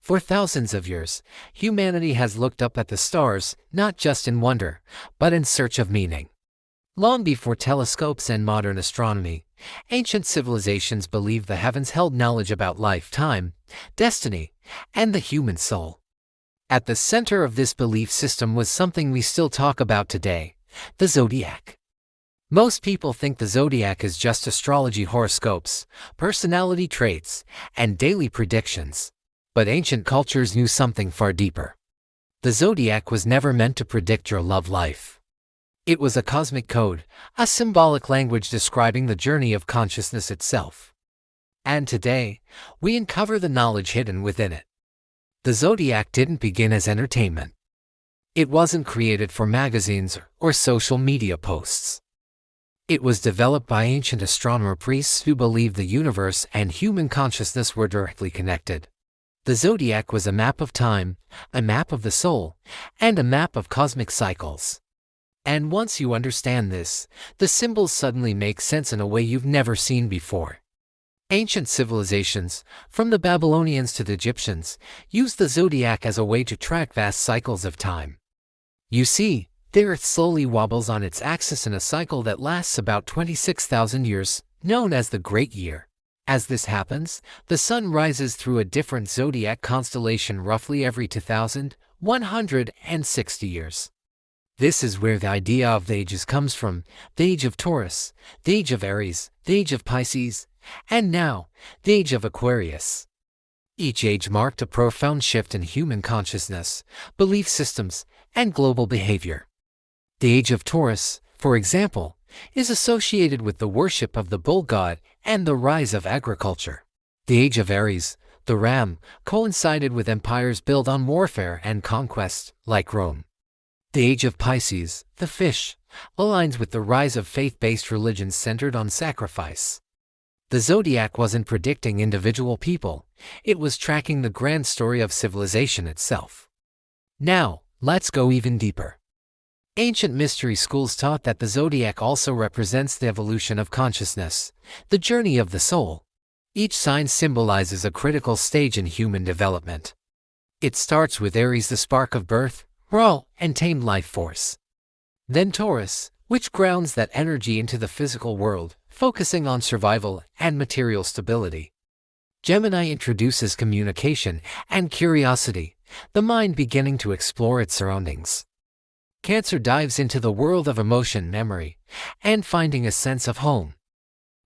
For thousands of years, humanity has looked up at the stars, not just in wonder, but in search of meaning. Long before telescopes and modern astronomy, ancient civilizations believed the heavens held knowledge about life, time, destiny, and the human soul. At the center of this belief system was something we still talk about today: the zodiac. Most people think the zodiac is just astrology, horoscopes, personality traits, and daily predictions. But ancient cultures knew something far deeper. The zodiac was never meant to predict your love life. It was a cosmic code, a symbolic language describing the journey of consciousness itself. And today, we uncover the knowledge hidden within it. The zodiac didn't begin as entertainment. It wasn't created for magazines or social media posts. It was developed by ancient astronomer priests who believed the universe and human consciousness were directly connected. The zodiac was a map of time, a map of the soul, and a map of cosmic cycles. And once you understand this, the symbols suddenly make sense in a way you've never seen before. Ancient civilizations, from the Babylonians to the Egyptians, used the zodiac as a way to track vast cycles of time. You see, the Earth slowly wobbles on its axis in a cycle that lasts about 26,000 years, known as the Great Year. As this happens, the sun rises through a different zodiac constellation roughly every 2,160 years. This is where the idea of the ages comes from: the age of Taurus, the age of Aries, the age of Pisces, and now, the age of Aquarius. Each age marked a profound shift in human consciousness, belief systems, and global behavior. The age of Taurus, for example, is associated with the worship of the bull god and the rise of agriculture. The age of Aries, the ram, coincided with empires built on warfare and conquest, like Rome. The age of Pisces, the fish, aligns with the rise of faith-based religions centered on sacrifice. The zodiac wasn't predicting individual people, it was tracking the grand story of civilization itself. Now, let's go even deeper. Ancient mystery schools taught that the zodiac also represents the evolution of consciousness, the journey of the soul. Each sign symbolizes a critical stage in human development. It starts with Aries, the spark of birth, raw and tamed life force. Then Taurus, which grounds that energy into the physical world, focusing on survival and material stability. Gemini introduces communication and curiosity, the mind beginning to explore its surroundings. Cancer dives into the world of emotion, memory, and finding a sense of home.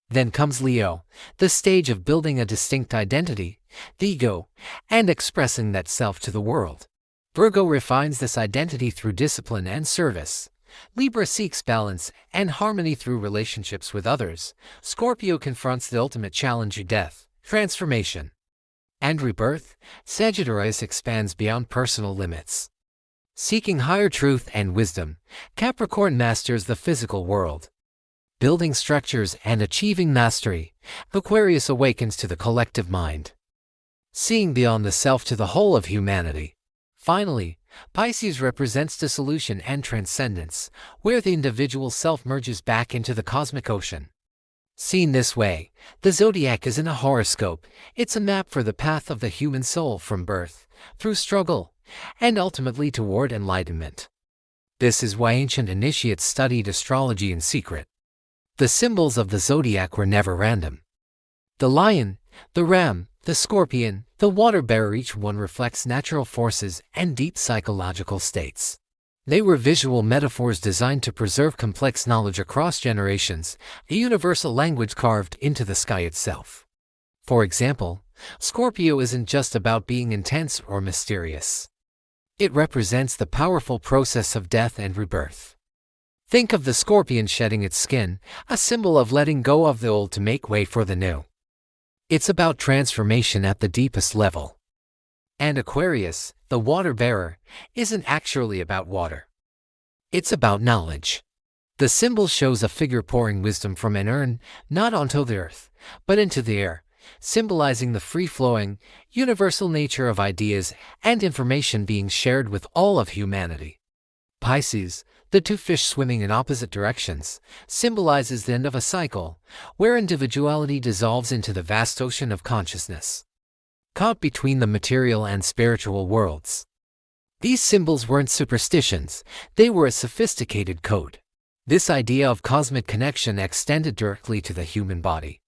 Then comes Leo, the stage of building a distinct identity, the ego, and expressing that self to the world. Virgo refines this identity through discipline and service. Libra seeks balance and harmony through relationships with others. Scorpio confronts the ultimate challenge: death, transformation, and rebirth. Sagittarius expands beyond personal limits, seeking higher truth and wisdom. Capricorn masters the physical world, building structures and achieving mastery. Aquarius awakens to the collective mind, seeing beyond the self to the whole of humanity. Finally, Pisces represents dissolution and transcendence, where the individual self merges back into the cosmic ocean. Seen this way, the zodiac isn't a horoscope, it's a map for the path of the human soul from birth, through struggle, and ultimately toward enlightenment. This is why ancient initiates studied astrology in secret. The symbols of the zodiac were never random. The lion, the ram, the scorpion, the water bearer, each one reflects natural forces and deep psychological states. They were visual metaphors designed to preserve complex knowledge across generations, a universal language carved into the sky itself. For example, Scorpio isn't just about being intense or mysterious. It represents the powerful process of death and rebirth. Think of the scorpion shedding its skin, a symbol of letting go of the old to make way for the new. It's about transformation at the deepest level. And Aquarius, the water bearer, isn't actually about water. It's about knowledge. The symbol shows a figure pouring wisdom from an urn, not onto the earth, but into the air, symbolizing the free-flowing, universal nature of ideas and information being shared with all of humanity. Pisces, the two fish swimming in opposite directions, symbolizes the end of a cycle, where individuality dissolves into the vast ocean of consciousness. caught between the material and spiritual worlds. These symbols weren't superstitions, they were a sophisticated code. This idea of cosmic connection extended directly to the human body.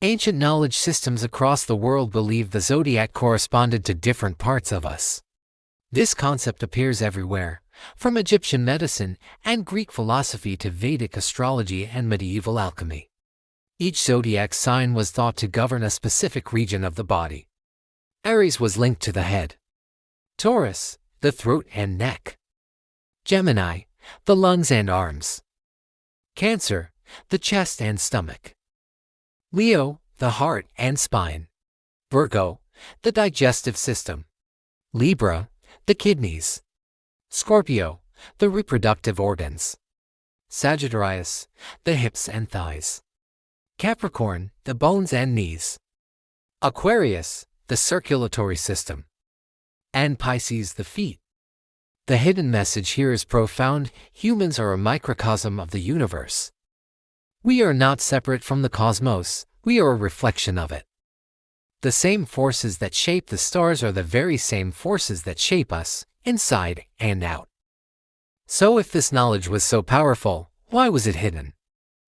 Ancient knowledge systems across the world believed the zodiac corresponded to different parts of us. This concept appears everywhere, from Egyptian medicine and Greek philosophy to Vedic astrology and medieval alchemy. Each zodiac sign was thought to govern a specific region of the body. Aries was linked to the head. Taurus, the throat and neck. Gemini, the lungs and arms. Cancer, the chest and stomach. Leo, the heart and spine. Virgo, the digestive system. Libra, the kidneys. Scorpio, the reproductive organs. Sagittarius, the hips and thighs. Capricorn, the bones and knees. Aquarius, the circulatory system. And Pisces, the feet. The hidden message here is profound. Humans are a microcosm of the universe. We are not separate from the cosmos, we are a reflection of it. The same forces that shape the stars are the very same forces that shape us, inside and out. So if this knowledge was so powerful, why was it hidden?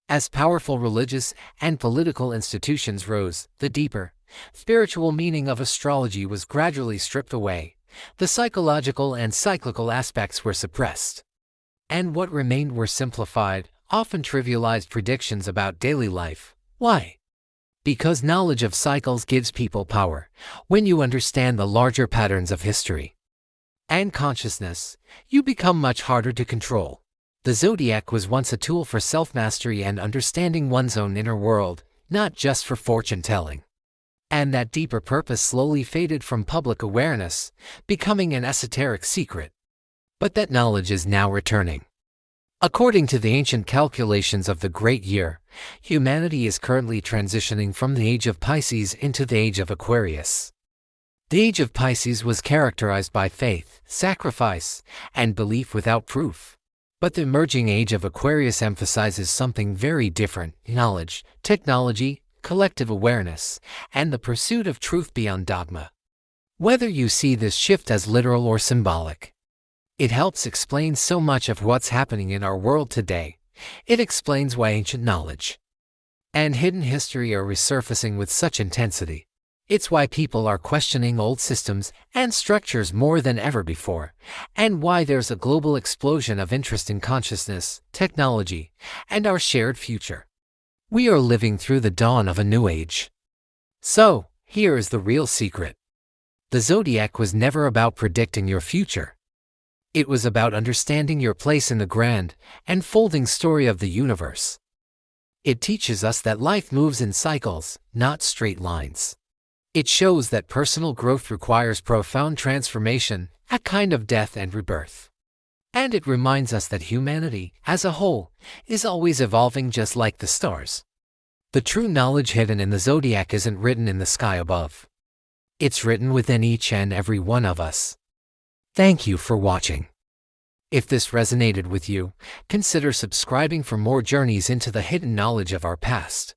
As powerful religious and political institutions rose, the deeper, spiritual meaning of astrology was gradually stripped away. The psychological and cyclical aspects were suppressed. And what remained were simplified, often trivialized predictions about daily life. Why? Because knowledge of cycles gives people power. When you understand the larger patterns of history and consciousness, you become much harder to control. The zodiac was once a tool for self-mastery and understanding one's own inner world, not just for fortune-telling. And that deeper purpose slowly faded from public awareness, becoming an esoteric secret. But that knowledge is now returning. According to the ancient calculations of the Great Year, humanity is currently transitioning from the age of Pisces into the age of Aquarius. The age of Pisces was characterized by faith, sacrifice, and belief without proof. But the emerging age of Aquarius emphasizes something very different: knowledge, technology, collective awareness, and the pursuit of truth beyond dogma. Whether you see this shift as literal or symbolic, it helps explain so much of what's happening in our world today. It explains why ancient knowledge and hidden history are resurfacing with such intensity. It's why people are questioning old systems and structures more than ever before, and why there's a global explosion of interest in consciousness, technology, and our shared future. We are living through the dawn of a new age. So, here is the real secret. The zodiac was never about predicting your future. It was about understanding your place in the grand, unfolding story of the universe. It teaches us that life moves in cycles, not straight lines. It shows that personal growth requires profound transformation, a kind of death and rebirth. And it reminds us that humanity, as a whole, is always evolving just like the stars. The true knowledge hidden in the zodiac isn't written in the sky above. It's written within each and every one of us. Thank you for watching. If this resonated with you, consider subscribing for more journeys into the hidden knowledge of our past.